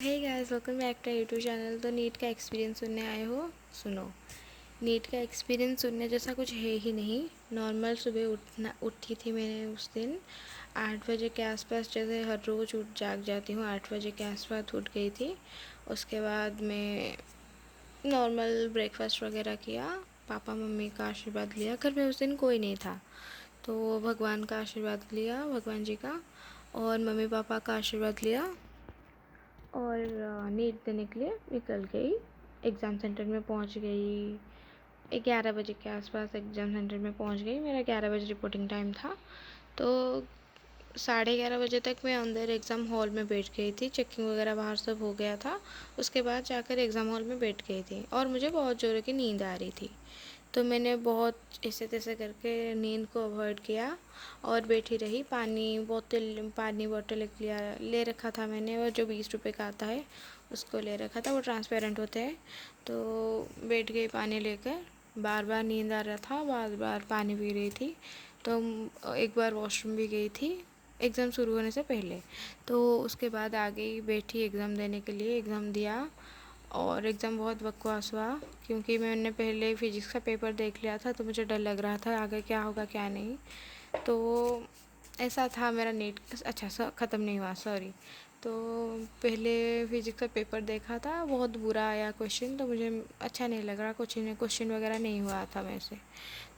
Hey guys, welcome back to YouTube channel. तो NEET का experience सुनने आए हो? सुनो। नीट का एक्सपीरियंस सुनने जैसा कुछ है ही नहीं। नॉर्मल सुबह उठी थी मैंने उस दिन 8 बजे के आसपास। जैसे हर रोज़ उठ जाग जाती हूँ, 8 बजे के आसपास उठ गई थी। उसके बाद मैं नॉर्मल ब्रेकफास्ट वगैरह किया, पापा मम्मी का आशीर्वाद लिया। घर में उस दिन कोई नहीं था, तो भगवान का आशीर्वाद लिया, भगवान जी का, और मम्मी पापा का आशीर्वाद लिया और नीट देने के लिए निकल गई। एग्ज़ाम सेंटर में पहुंच गई 11 बजे के आसपास। एग्ज़ाम सेंटर में पहुंच गई। मेरा 11 बजे रिपोर्टिंग टाइम था, तो 11:30 बजे तक मैं अंदर एग्ज़ाम हॉल में बैठ गई थी। चेकिंग वगैरह बाहर सब हो गया था। उसके बाद जाकर एग्ज़ाम हॉल में बैठ गई थी और मुझे बहुत ज़ोरों की नींद आ रही थी। तो मैंने बहुत ऐसे तैसे करके नींद को अवॉइड किया और बैठी रही। पानी बॉटल एक ले रखा था मैंने, और जो 20 रुपए का आता है उसको ले रखा था, वो ट्रांसपेरेंट होते हैं। तो बैठ गई पानी लेकर। बार बार नींद आ रहा था, बार बार पानी पी रही थी। तो एक बार वॉशरूम भी गई थी एग्ज़ाम शुरू होने से पहले। तो उसके बाद आ गई, बैठी एग्ज़ाम देने के लिए। एग्ज़ाम दिया और एग्ज़ाम बहुत बकवास हुआ, क्योंकि मैंने पहले फ़िज़िक्स का पेपर देख लिया था, तो मुझे डर लग रहा था आगे क्या होगा क्या नहीं। तो ऐसा था मेरा नीट। अच्छा, ख़त्म नहीं हुआ, सॉरी। तो पहले फ़िज़िक्स का पेपर देखा था, बहुत बुरा आया क्वेश्चन, तो मुझे अच्छा नहीं लग रहा। क्वेश्चन वगैरह नहीं हुआ था मेरे से।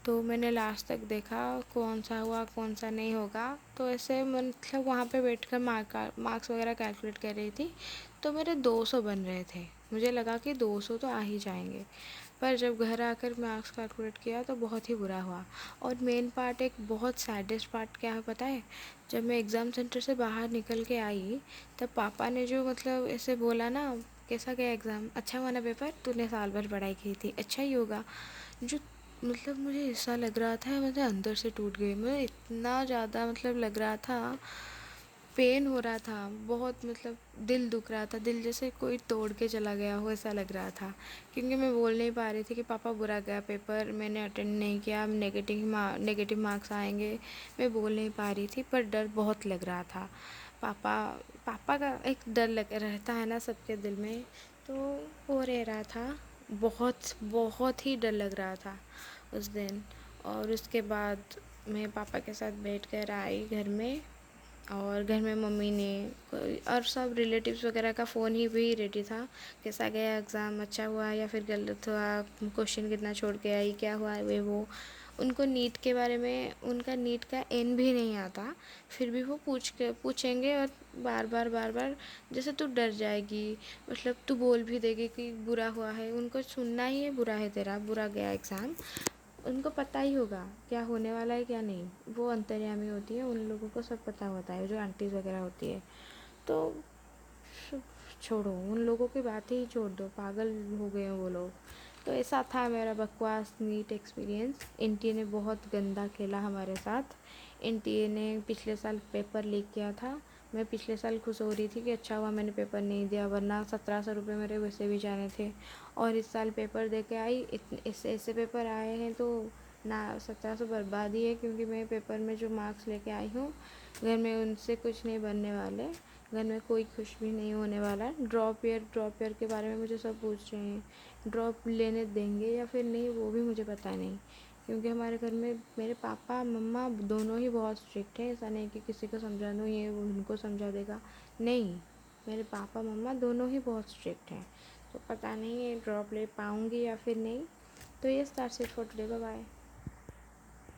तो मैंने लास्ट तक देखा कौन सा हुआ कौन सा नहीं होगा। तो ऐसे मतलब वहाँ पे बैठकर मार्क्स वगैरह कैलकुलेट कर रही थी। तो मेरे 200 बन रहे थे। मुझे लगा कि 200 तो आ ही जाएंगे, पर जब घर आकर मार्क्स कैलकुलेट किया तो बहुत ही बुरा हुआ। और मेन पार्ट, एक बहुत सैडेस्ट पार्ट क्या है पता है? जब मैं एग्ज़ाम सेंटर से बाहर निकल के आई, तब पापा ने जो मतलब ऐसे बोला ना, कैसा गया एग्ज़ाम, अच्छा हुआ ना पेपर, तूने साल भर पढ़ाई की थी, अच्छा ही होगा। जो मतलब मुझे ऐसा लग रहा था, मतलब अंदर से टूट गई। मुझे इतना ज़्यादा मतलब लग रहा था, पेन हो रहा था बहुत, मतलब दिल दुख रहा था, दिल जैसे कोई तोड़ के चला गया हो ऐसा लग रहा था। क्योंकि मैं बोल नहीं पा रही थी कि पापा बुरा गया पेपर, मैंने अटेंड नहीं किया, नेगेटिव मार्क्स आएंगे। मैं बोल नहीं पा रही थी, पर डर बहुत लग रहा था। पापा पापा का एक डर लग रहता है ना सबके दिल में, तो वो रह रहा था। बहुत बहुत ही डर लग रहा था उस दिन। और उसके बाद मैं पापा के साथ बैठ कर आई घर में, और घर में मम्मी ने और सब रिलेटिव्स वगैरह का फ़ोन ही भी रेडी था। कैसा गया एग्ज़ाम, अच्छा हुआ या फिर गलत हुआ, क्वेश्चन कितना छोड़ के आई, क्या हुआ, वो उनको नीट के बारे में, उनका नीट का एन भी नहीं आता, फिर भी वो पूछेंगे, और बार बार जैसे तू डर जाएगी, मतलब तू बोल भी देगी कि बुरा हुआ है। उनको सुनना ही है बुरा है तेरा, बुरा गया एग्ज़ाम। उनको पता ही होगा क्या होने वाला है क्या नहीं। वो अंतर्यामी होती है, उन लोगों को सब पता होता है, जो आंटीज़ वगैरह होती है। तो छोड़ो, उन लोगों की बातें ही छोड़ दो, पागल हो गए हैं वो लोग। तो ऐसा था मेरा बकवास नीट एक्सपीरियंस। एनटीए ने बहुत गंदा खेला हमारे साथ। एनटीए ने पिछले साल पेपर लीक किया था। मैं पिछले साल खुश हो रही थी कि अच्छा हुआ मैंने पेपर नहीं दिया, वरना 1700 रुपये मेरे वैसे भी जाने थे। और इस साल पेपर दे के आई, ऐसे ऐसे पेपर आए हैं, तो ना 1700 बर्बाद ही है, क्योंकि मैं पेपर में जो मार्क्स लेके आई हूँ, घर में उनसे कुछ नहीं बनने वाले। घर में कोई खुश भी नहीं होने वाला। ड्रॉप ईयर के बारे में मुझे सब पूछ रहे हैं, ड्रॉप लेने देंगे या फिर नहीं, वो भी मुझे पता नहीं। क्योंकि हमारे घर में मेरे पापा मम्मा दोनों ही बहुत स्ट्रिक्ट हैं। ऐसा नहीं कि किसी को समझा दूँ ये वो उनको समझा देगा, नहीं। मेरे पापा मम्मा दोनों ही बहुत स्ट्रिक्ट हैं। तो पता नहीं ये ड्रॉप ले पाऊँगी या फिर नहीं। तो ये start it for today, bye bye.